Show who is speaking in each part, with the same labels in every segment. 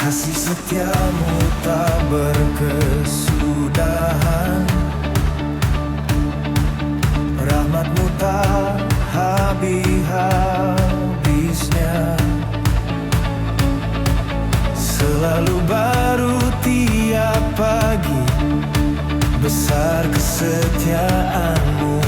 Speaker 1: Kasih setiamu tak berkesudahan, rahmatmu tak habis-habisnya, selalu baru tiap pagi, besar kesetiaanmu.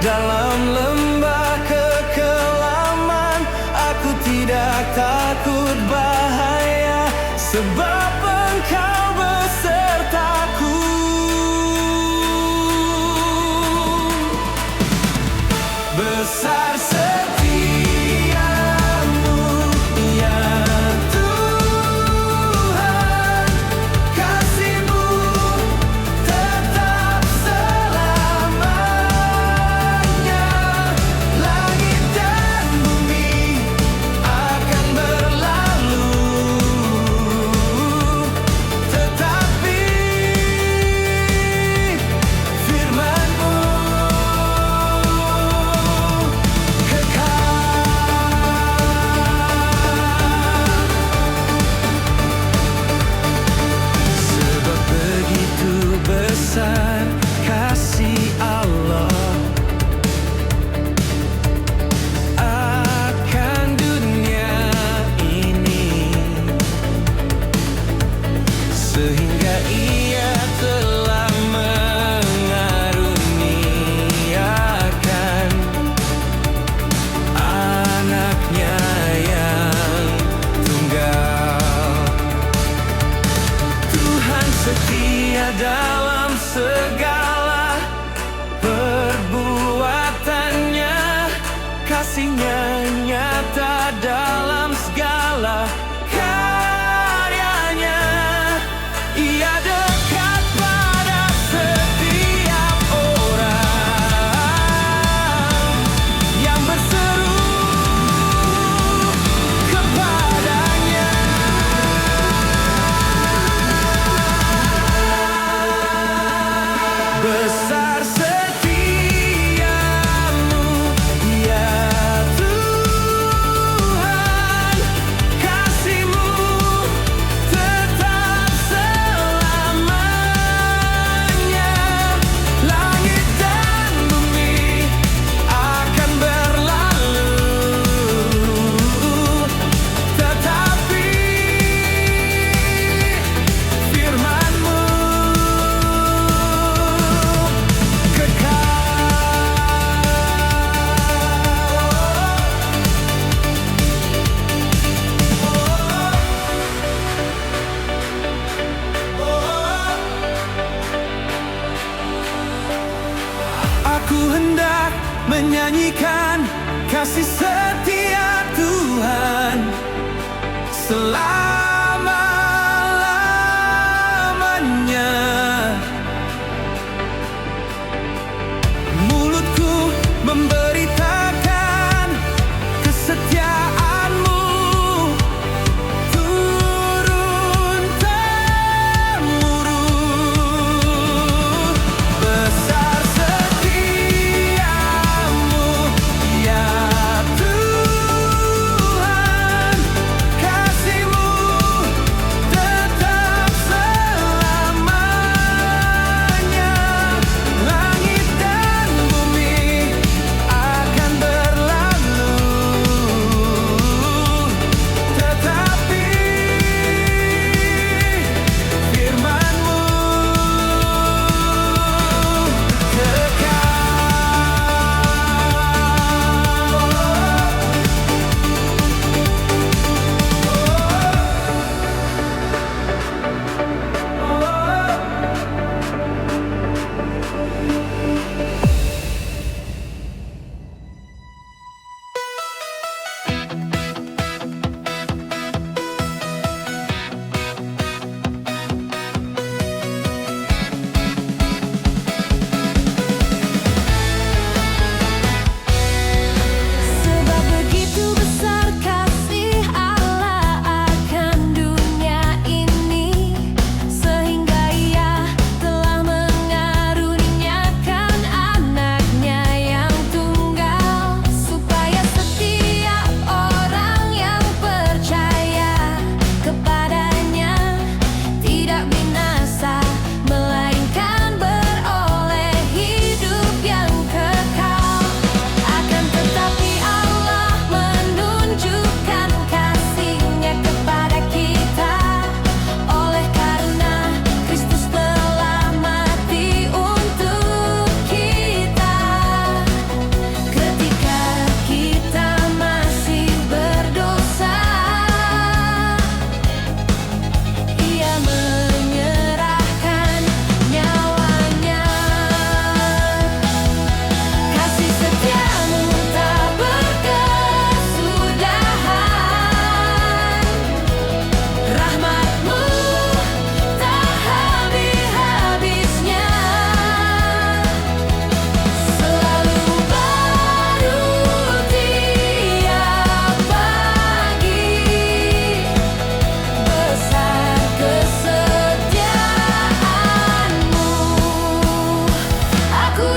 Speaker 1: Dalam lembah kekelaman, aku tidak takut bahaya, sebab Engkau besertaku. Besar setiamu, ya Tuhan, kasih-Mu tetap selamanya. Langit dan bumi akan berlalu, tetapi firman-Mu sebab begitu besar kasih Allah akan dunia ini, sehingga Ia telah mengaruniakan anaknya yang tunggal. Tuhan setia dalam segala perbuatannya, kasih-Nya nyata dalam segala karyanya. Ia dekat pada setiap orang yang berseru kepadanya. Besar setiamu, ya Tuhan, kasih-Mu tetap selamanya. Langit dan bumi akan berlalu, tetapi firman-Mu aku hendak menyanyikan kasih setia Tuhan selama-lamanya. Mulutku memberitakan kesetiaan-Mu turun-temurun. Besar setiamu, ya Tuhan, kasih-Mu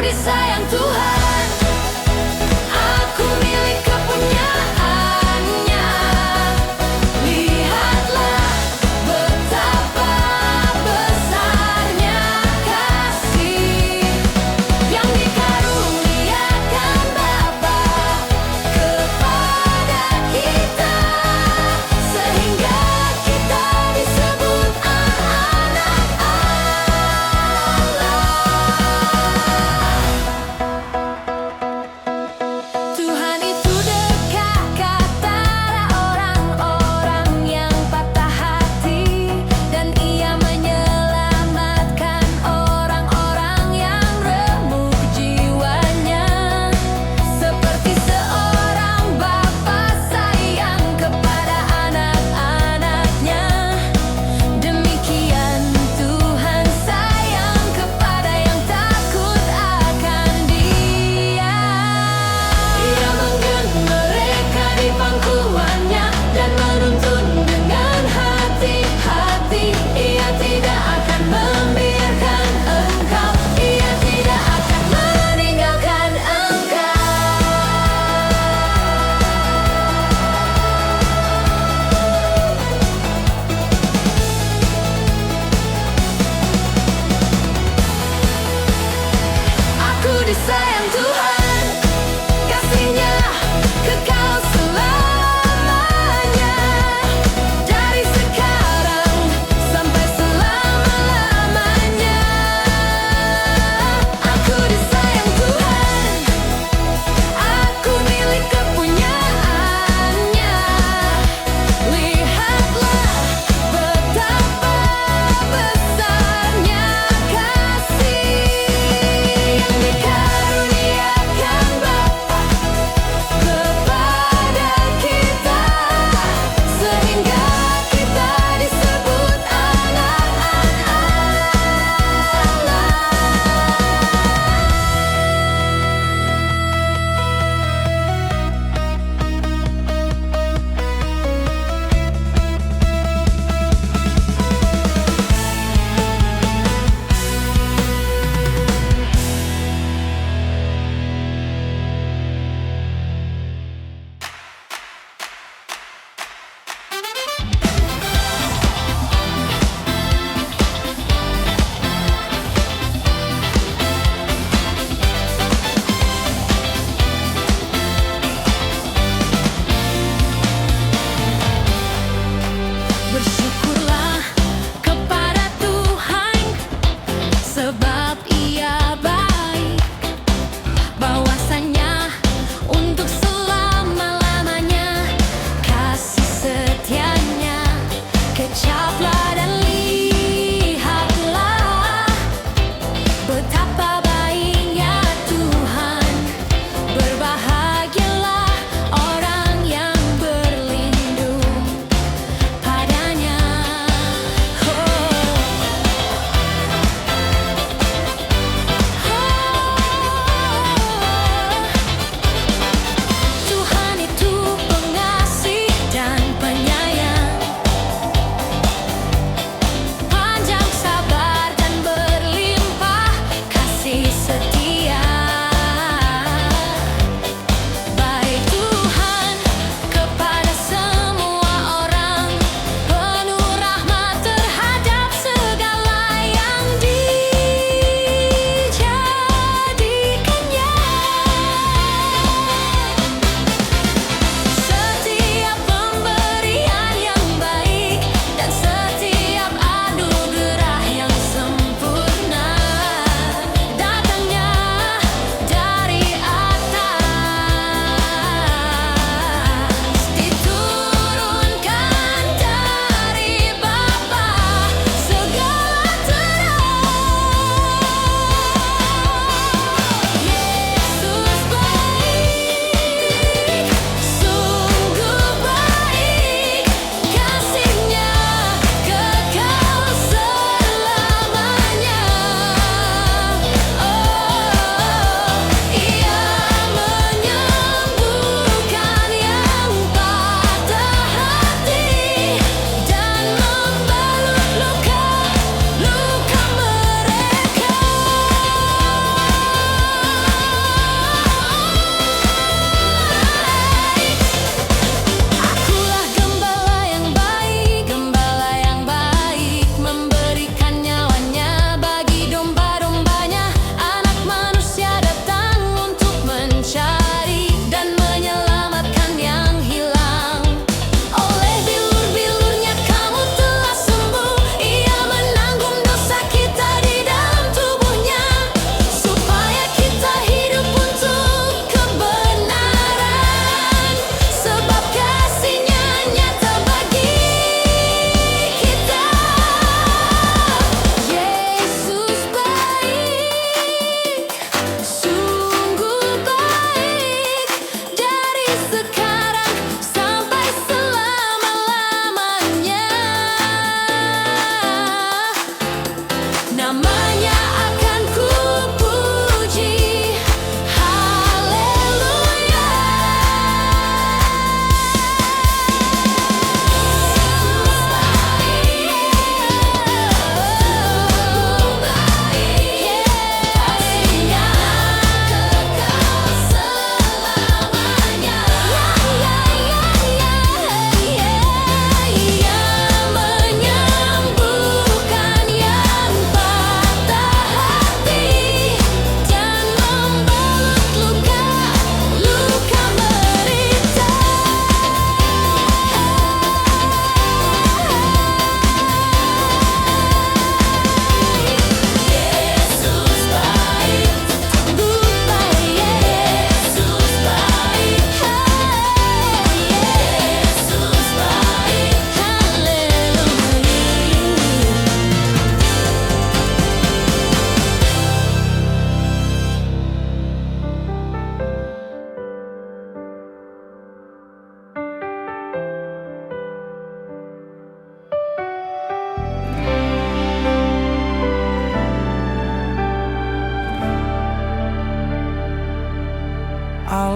Speaker 2: disayang Tuhan, aku milik kepunyaannya. Lihatlah betapa besarnya kasih yang dikaruniakan Bapa kepada kita, sehingga kita disebut anak-anak Allah. Tuhan itu dekat kata orang-orang yang patah hati, dan Ia menyelamatkan orang-orang yang remuk jiwanya. Seperti seorang bapa sayang kepada anak-anaknya, demikian Tuhan sayang kepada yang takut akan Dia. Ia menggen mereka di pangkuannya dan menuntun dengan hati-hati. Ia tidak akan membiarkan engkau, Ia tidak akan meninggalkan engkau. Aku disayang Tuhan, kasih-Nya kekal selamanya. Dari sekarang sampai selama-lamanya. Aku disayang Tuhan, aku milik kepunyaannya. Lihatlah betapa besarnya kasih yang dikaruniakan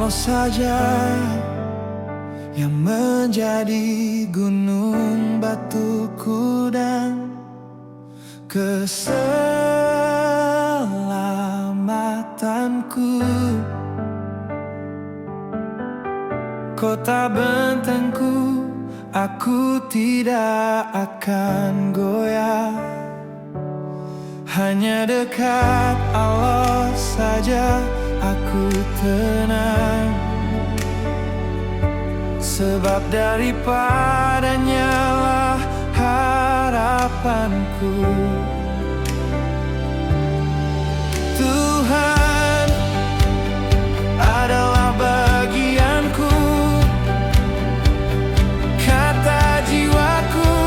Speaker 1: Engkau saja yang menjadi gunung batuku dan keselamatanku, kota bentengku, aku tidak akan goyah. Hanya dekat Allah saja aku tenang, sebab daripadanya lah harapanku. Tuhan adalah bagianku, kata jiwaku.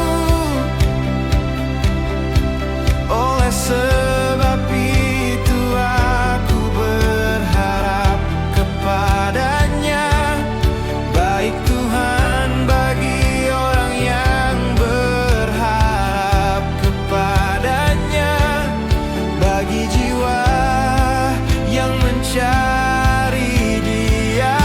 Speaker 1: Oleh sebab itu aku berharap kepadanya. Baik Tuhan bagi orang yang berharap kepadanya, bagi jiwa yang mencari Dia.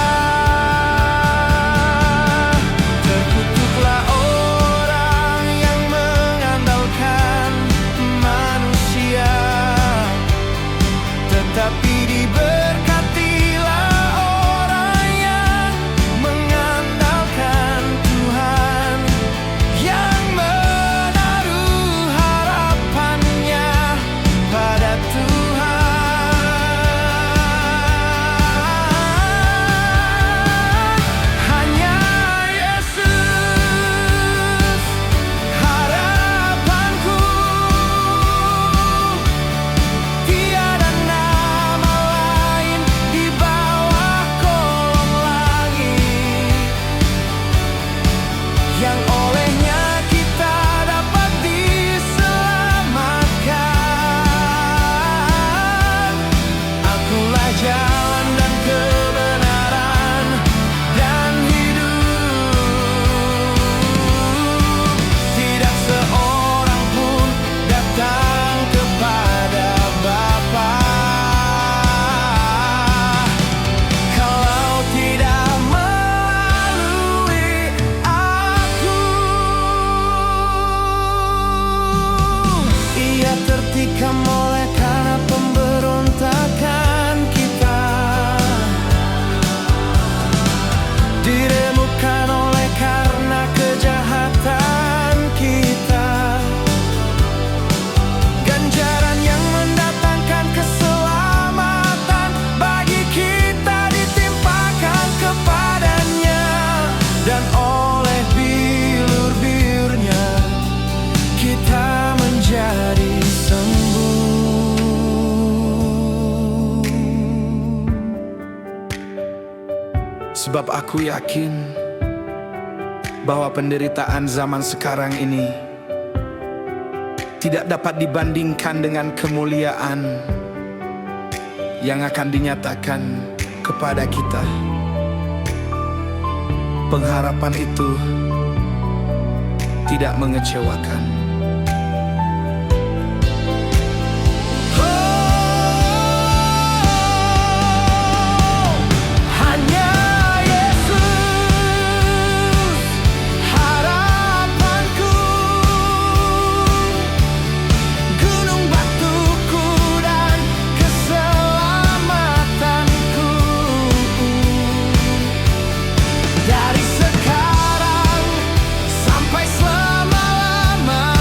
Speaker 1: Terkutuklah orang yang mengandalkan manusia, tetapi diberkatilah orang yang mengandalkan Tuhan, yang menaruh harapannya pada Tuhan. Hanya Yesus harapanku, tiada nama lain di bawah kolong langit yang olehnya kita dapat diselamatkan. Akulah jalan dan kebenaran dan hidup. Tidak seorang pun datang kepada Bapa kalau tidak melalui aku. Ia tertikam oleh karena pemberontakan kita, diremukkan oleh karena kejahatan kita. Ganjaran yang mendatangkan keselamatan bagi kita ditimpakan kepadanya, dan oleh bilur-bilurnya kita menjadi sembuh. Sebab aku yakin bahwa penderitaan zaman sekarang ini tidak dapat dibandingkan dengan kemuliaan yang akan dinyatakan kepada kita. Pengharapan itu tidak mengecewakan. Hanya Yesus harapanku, gunung batuku dan keselamatanku. Dari sekarang sampai selama-lamanya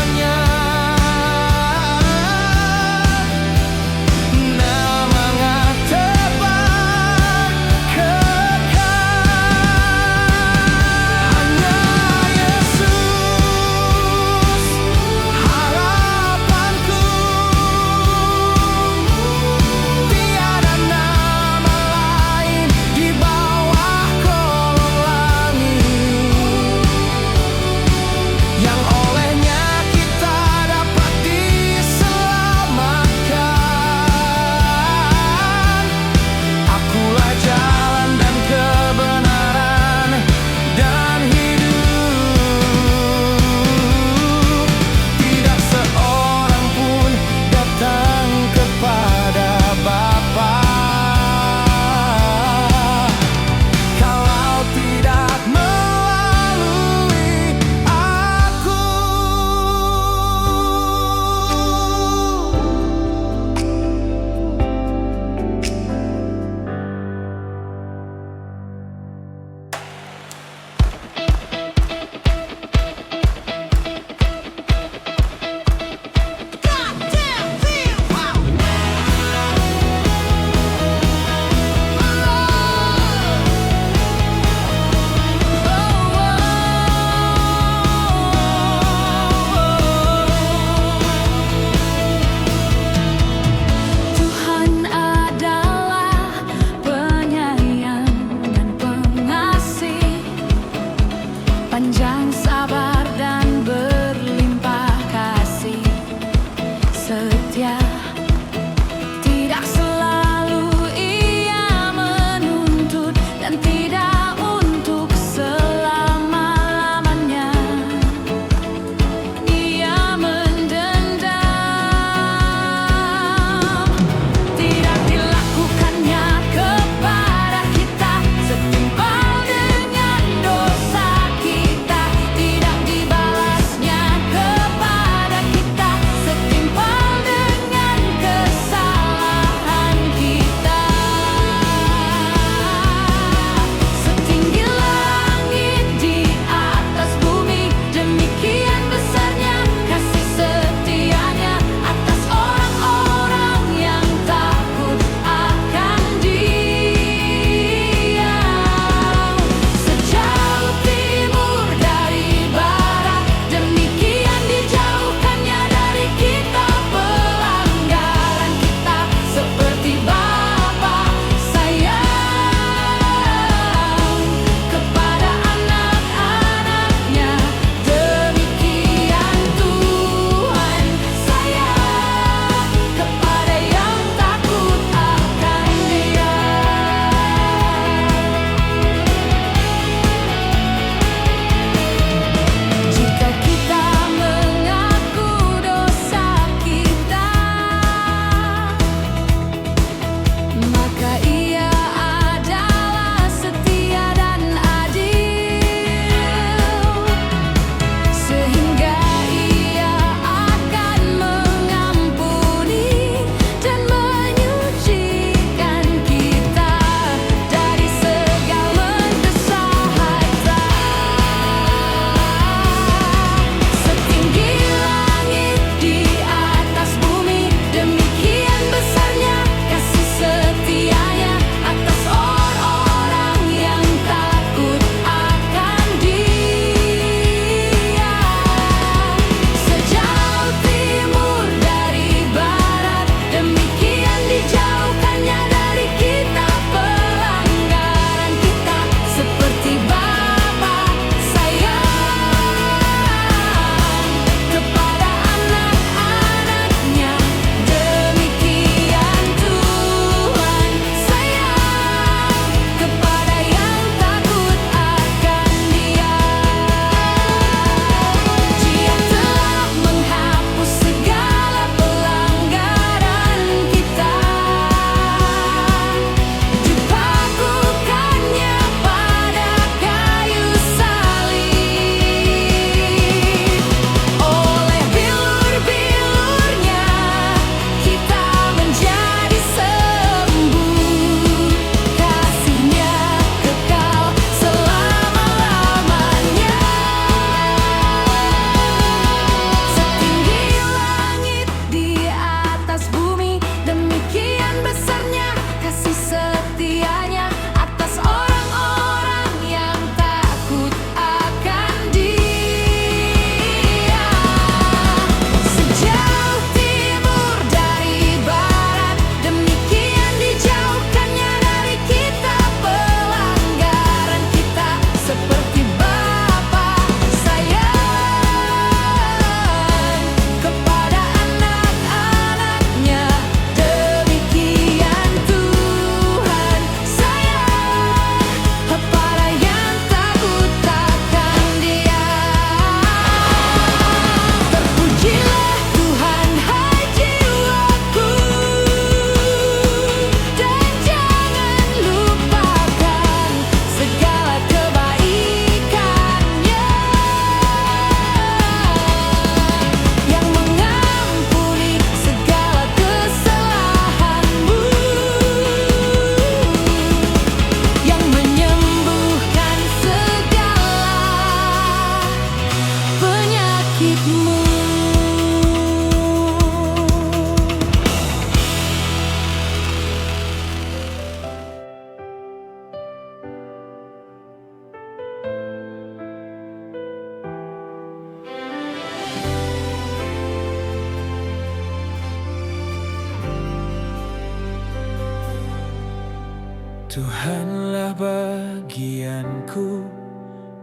Speaker 1: Tuhanlah bagianku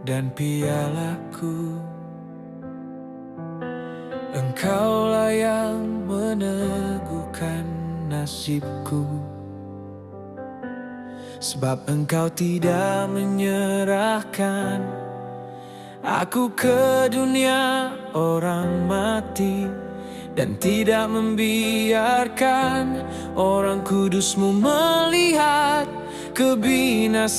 Speaker 1: dan pialaku, Engkaulah yang meneguhkan nasibku. Sebab Engkau tidak menyerahkan aku ke dunia orang mati, dan tidak membiarkan orang kudus-Mu melihat kebinasaan.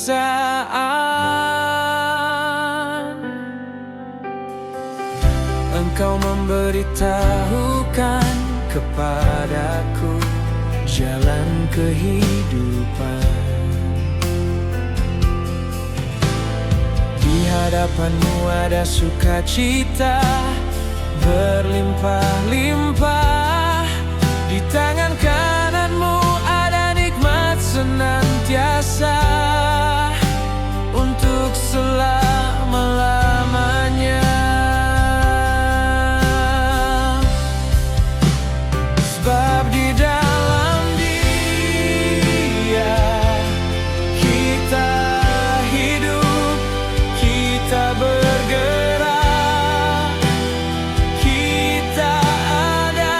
Speaker 1: Engkau memberitahukan kepadaku jalan kehidupan. Di hadapan-Mu ada sukacita berlimpah-limpah. Di tangan kanan-Mu ada nikmat senantiasa untuk selama-lamanya. Sebab di dalam Dia kita hidup, kita bergerak, kita ada,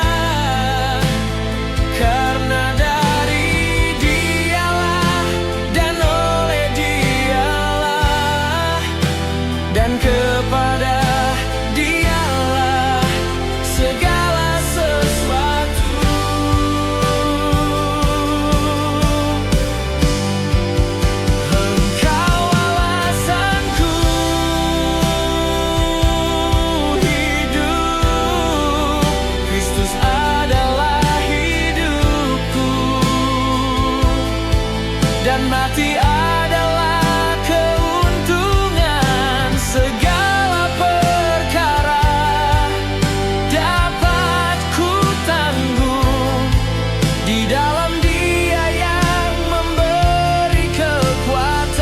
Speaker 1: karena dari Dialah dan oleh Dialah dan kepada Dialah segala sesuatu. Engkau alasanku hidup, Kristus adalah hidupku, dan mati adalah keuntungan. Segala perkara dapat ku tanggung di dalam Dia yang memberi kekuatan.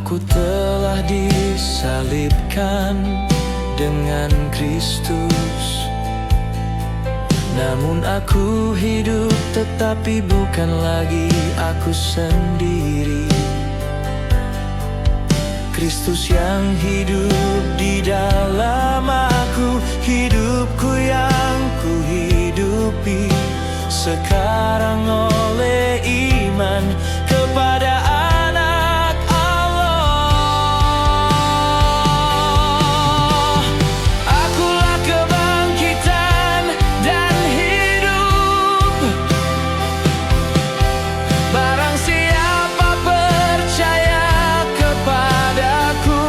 Speaker 1: Aku telah disalibkan dengan Kristus, namun aku hidup, tetapi bukan lagi aku sendiri. Kristus yang hidup di dalam aku, hidupku yang ku hidupi sekarang oleh iman kepada Anak Allah. Akulah kebangkitan dan hidup. Barang siapa percaya kepadaku,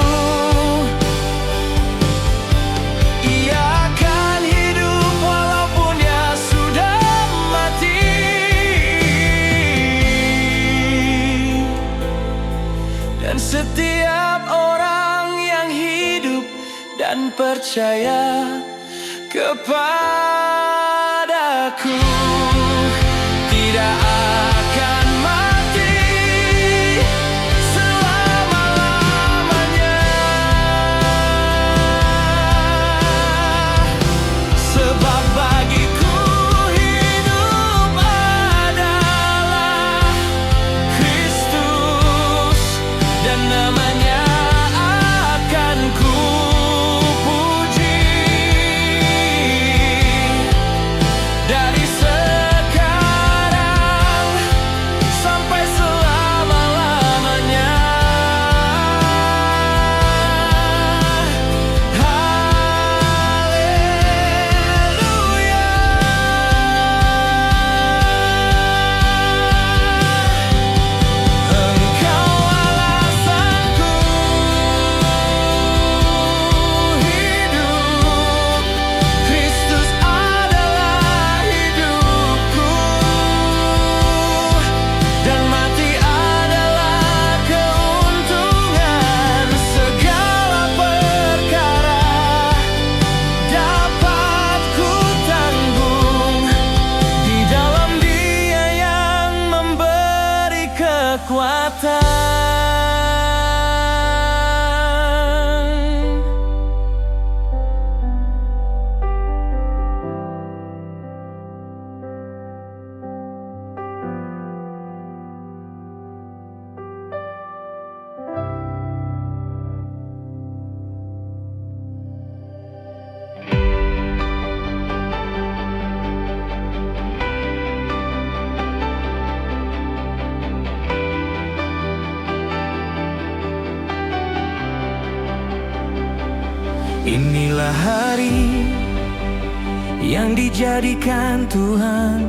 Speaker 1: ia akan hidup walaupun dia sudah mati. Dan setiap orang yang hidup dan percaya kepadaku tidak akan mati selama-lamanya. Sebab bagiku hidup adalah Kristus, dan namanya akan ku puji dari sekarang Inilah hari yang dijadikan Tuhan.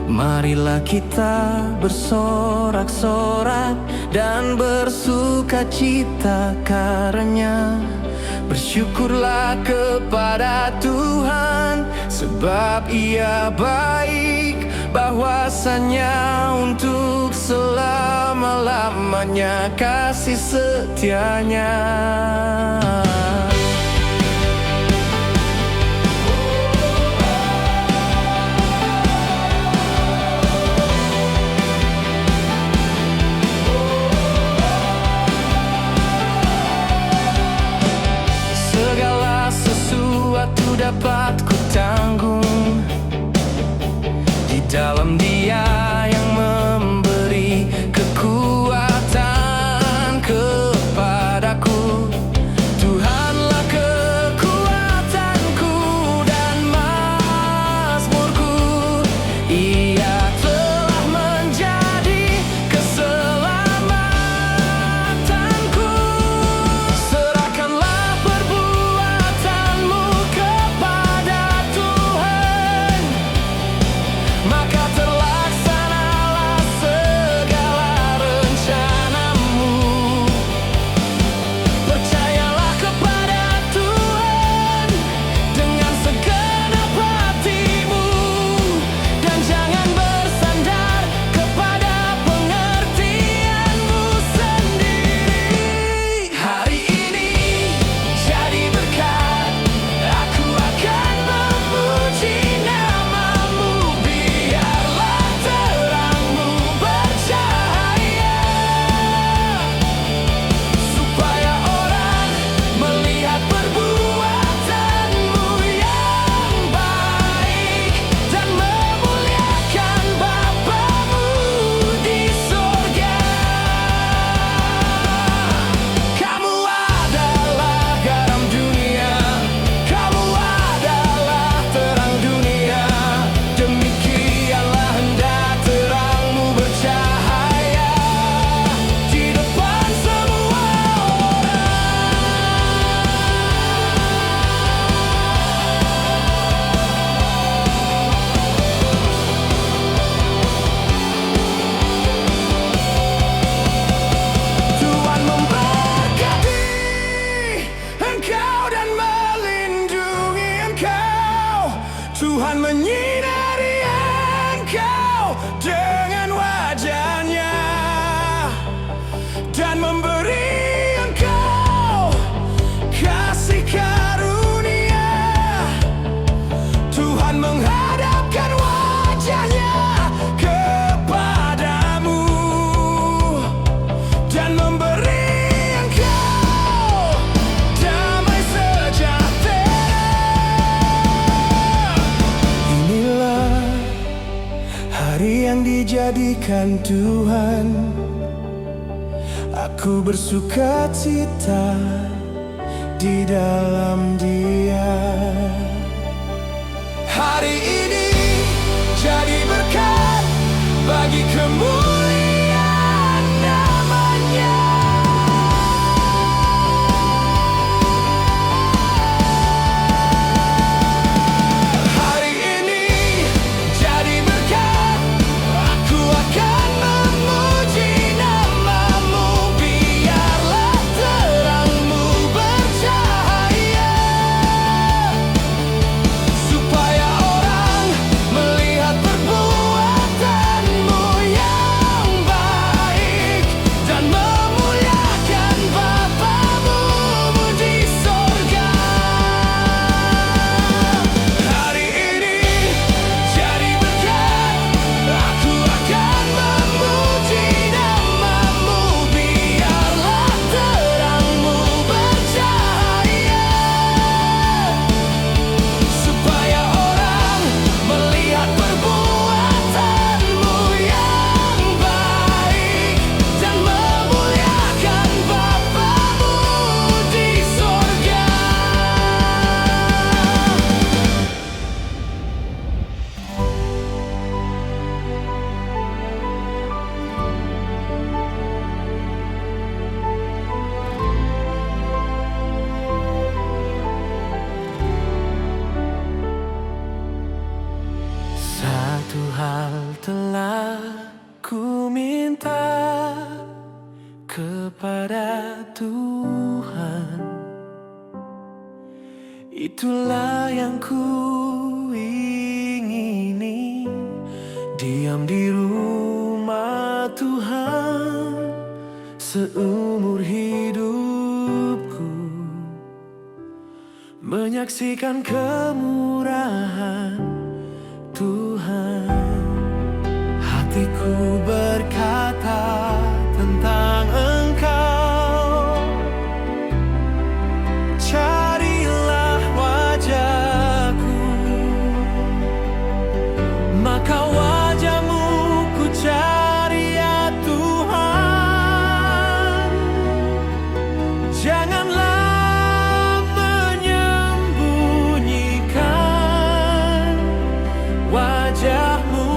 Speaker 1: Marilah kita bersorak-sorak dan bersukacita karena bersyukurlah kepada Tuhan, sebab Ia baik, bahwasanya untuk selama-lamanya kasih setianya. Segala sesuatu dapat ku tanggung di dalam Dia yang memberi kekuatan kepadaku. Tuhanlah kekuatanku dan mazmurku. Ia telah menjadi keselamatanku. Serahkanlah perbuatanmu kepada Tuhan, maka terlaksanalah segala rencanamu. Percayalah kepada Tuhan dengan segenap hatimu, dan jangan bersandar kepada pengertianmu sendiri. Hari ini jadi berkat, aku akan memuji namamu. Biarlah terangmu bercahaya, supaya orang melihat perbuatanmu yang baik dan memuliakan Bapamu di sorga. Kamu adalah garam dunia, kamu adalah terang dunia. Demikianlah hendak terangmu bercahaya di depan semua Tuhan memberkati engkau dan melindungi engkau. Tuhan menyinari engkau dengan wajah-Nya dan memberi engkau kasih karunia. Tuhan menghadapkan wajah-Nya kepadamu dan memberi engkau damai sejahtera. Inilah hari yang dijadikan Tuhan, aku bersukacita di dalam Dia. Hari ini jadi berkat bagi kemuliaan namanya. Hari ini jadi berkat, aku akan memuji namamu. Biarlah terangmu bercahaya, telah ku minta kepada Tuhan, itulah yang ku ingini. Diam di rumah Tuhan seumur hidupku, menyaksikan kemurahan Tuhan. Hatiku berkata tentang Engkau, carilah wajah-Ku, maka wajah-Mu ku cari ya Tuhan. Janganlah menyembunyikan wajah-Mu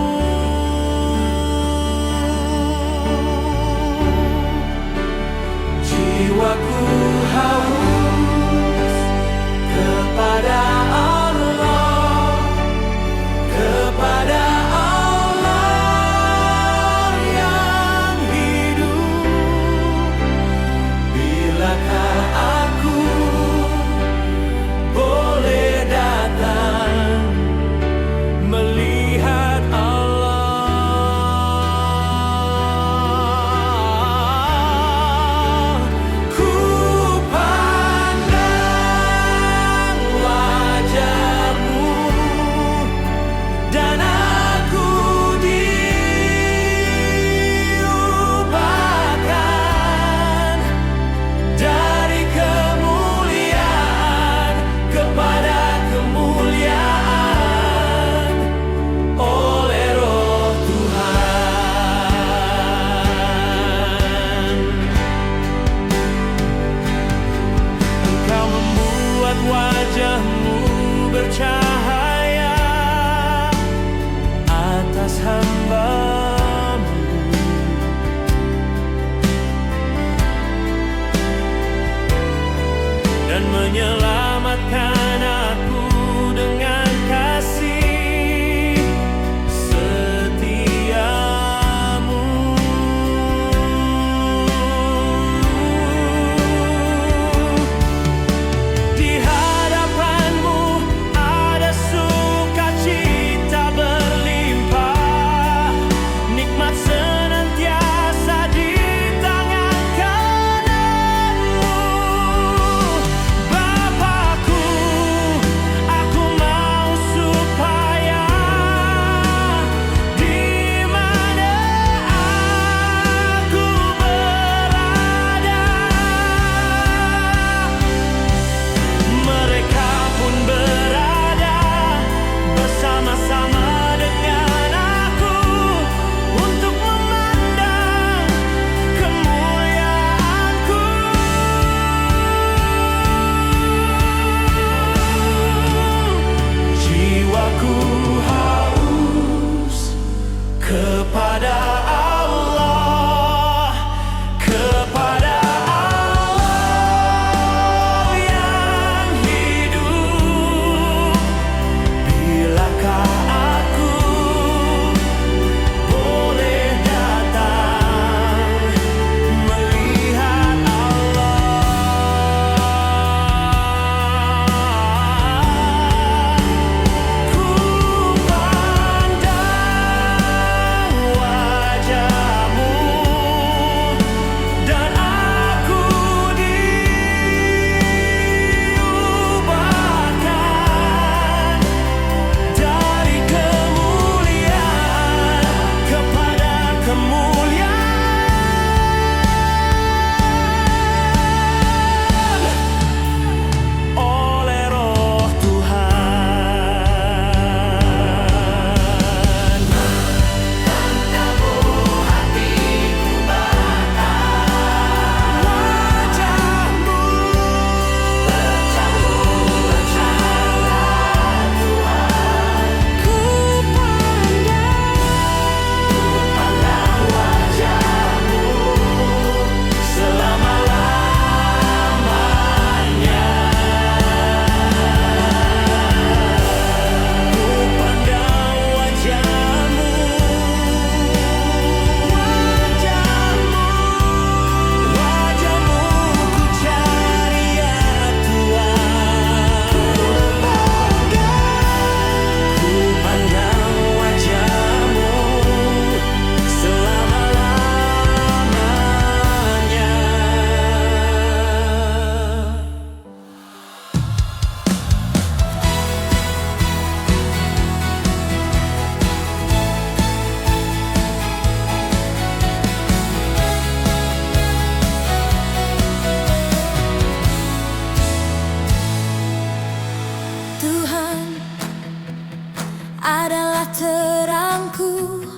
Speaker 2: adalah terangku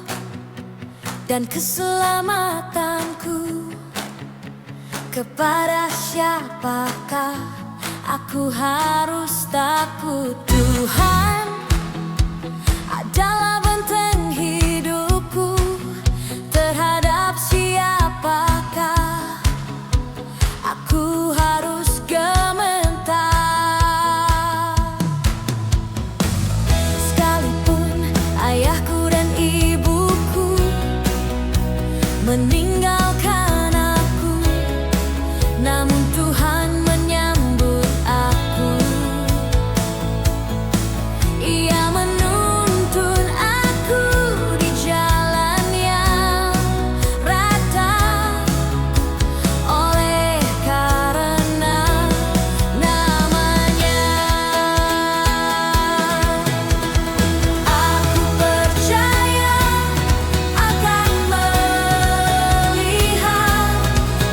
Speaker 2: dan keselamatanku. Kepada siapakah aku harus takut? Tuhan adalah benteng hidupku. Terhadap siapakah aku harus gementar? Sekalipun ayahku dan ibuku meninggalkan aku, namun Tuhan menyambut aku. Ia menuntun aku di jalan yang rata, oleh karena namanya. Aku percaya akan melihat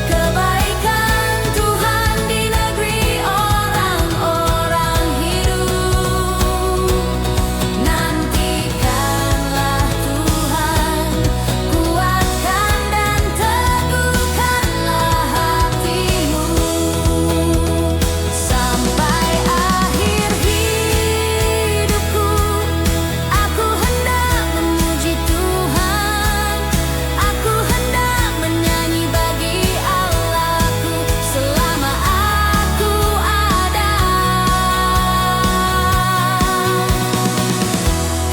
Speaker 2: kebaikan Tuhan di negeri orang-orang hidup. Nantikanlah Tuhan, kuatkan dan teguhkanlah hatimu. Sampai akhir hidupku, aku hendak memuji Tuhan. Aku hendak menyanyi bagi Allahku selama aku ada.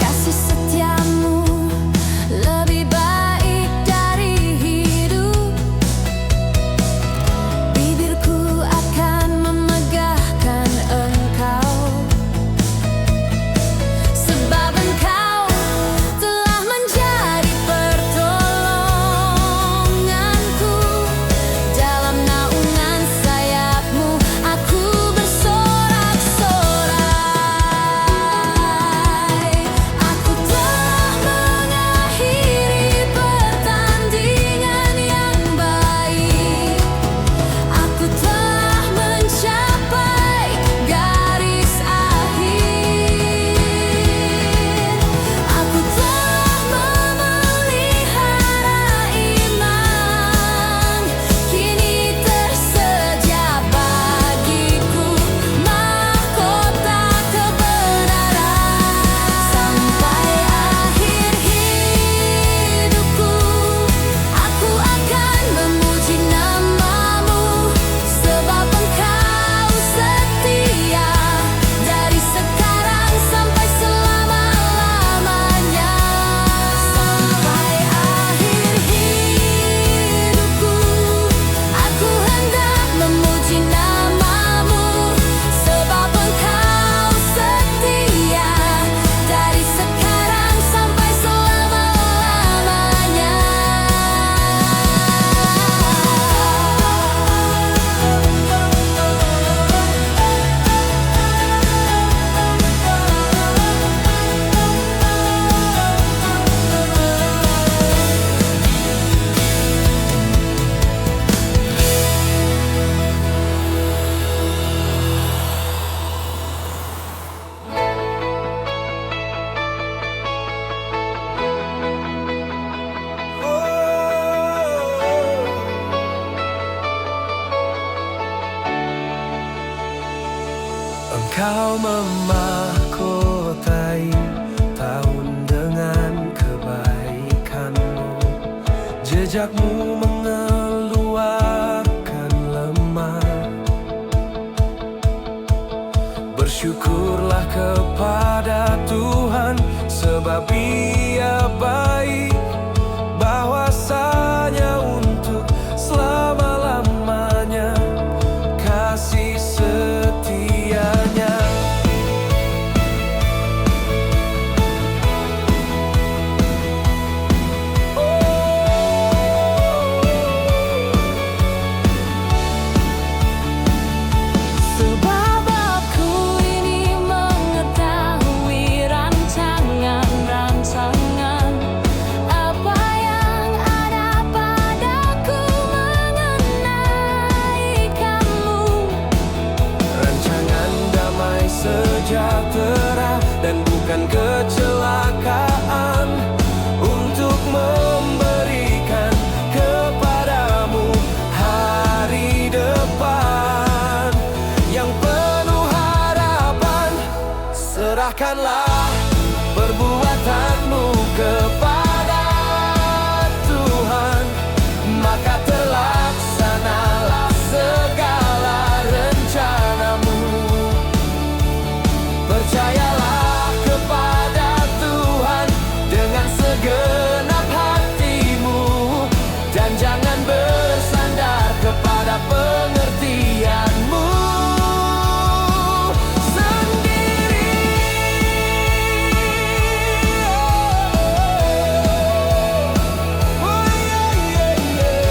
Speaker 2: Kasih setiamu lebih baik dari hidup. Bibirku akan memegahkan Engkau, sebab Engkau telah menjadi pertolonganku. Dalam naungan sayap-Mu aku bersorak-sorai. Aku telah mengakhiri pertandingan yang baik. Aku telah mencapai garis akhir. Aku telah memelihara iman. Kini tersedia bagiku mahkota kebenaran. Sampai akhir hidupku, aku akan memuji nama-Mu, sebab Engkau setia dari sekarang sampai selama-lamanya. Sampai akhir hidupku, aku hendak memuji nama-Mu, sebab Engkau setia dari sekarang sampai selama-lamanya.
Speaker 1: Engkau memahkotai tahun dengan kebaikan-Mu. Jejak-Mu mengeluarkan lemah. Bersyukurlah kepada Tuhan, sebab Ia baik, bahwasanya untuk selama-lamanya kasih setianya.
Speaker 2: Sebab aku ini mengetahui rancangan-rancangan apa yang ada padaku mengenai kamu.
Speaker 1: Rancangan damai sejahtera dan bukan kecelakaan. Serahkanlah perbuatanmu kepada Tuhan, maka terlaksanalah segala rencanamu. Percayalah kepada Tuhan dengan segenap hatimu, dan jangan bersandar kepada pengertianmu sendiri. Oh, yeah, yeah, yeah.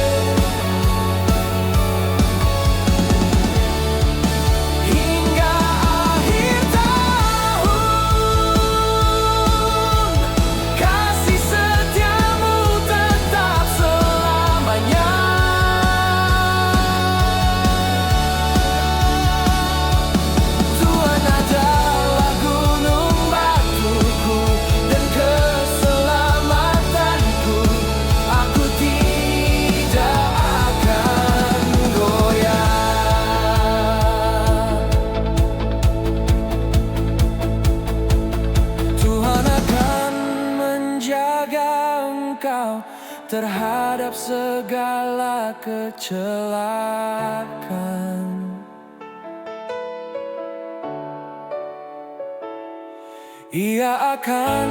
Speaker 1: Hingga akhir tahun, kasih setiamu tetap selamanya. Tuhan adalah gunung batuku dan keselamatanku. Aku tidak akan goyah. Tuhan akan menjaga engkau terhadap segala kecelakaan. Ia akan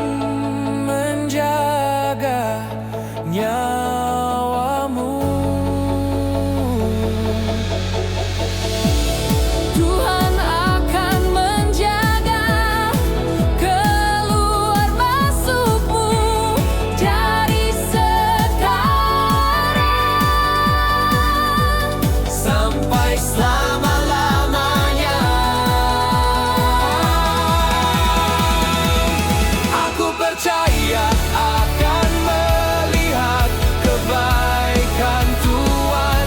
Speaker 1: menjaga nyawamu. Tuhan akan menjaga keluar masukmu dari sekarang sampai selama-lamanya. Aku percaya akan melihat kebaikan Tuhan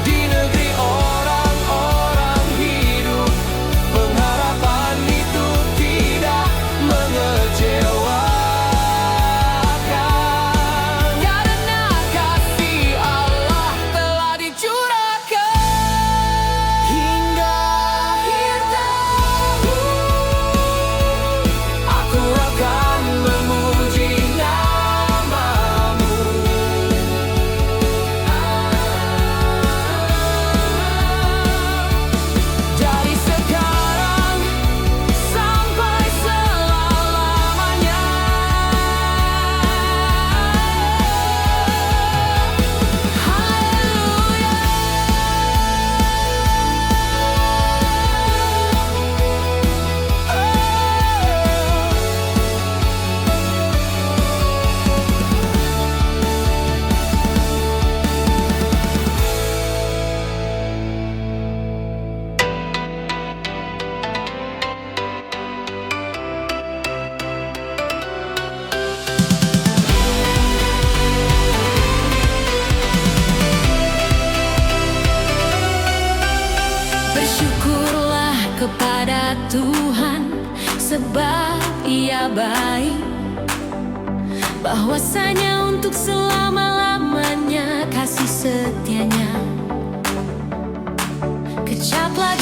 Speaker 1: di negeri orang-orang hidup. Pengharapan itu tidak mengecewakan, karena kasih Allah telah dicurahkan. Hingga akhir tahun, aku akan memuji namamu. Dari sekarang sampai selama-lamanya. Haleluya. Bersyukurlah kepada Tuhan, sebab Ia baik, bahwasanya untuk selama-lamanya kasih setianya. Kecaplah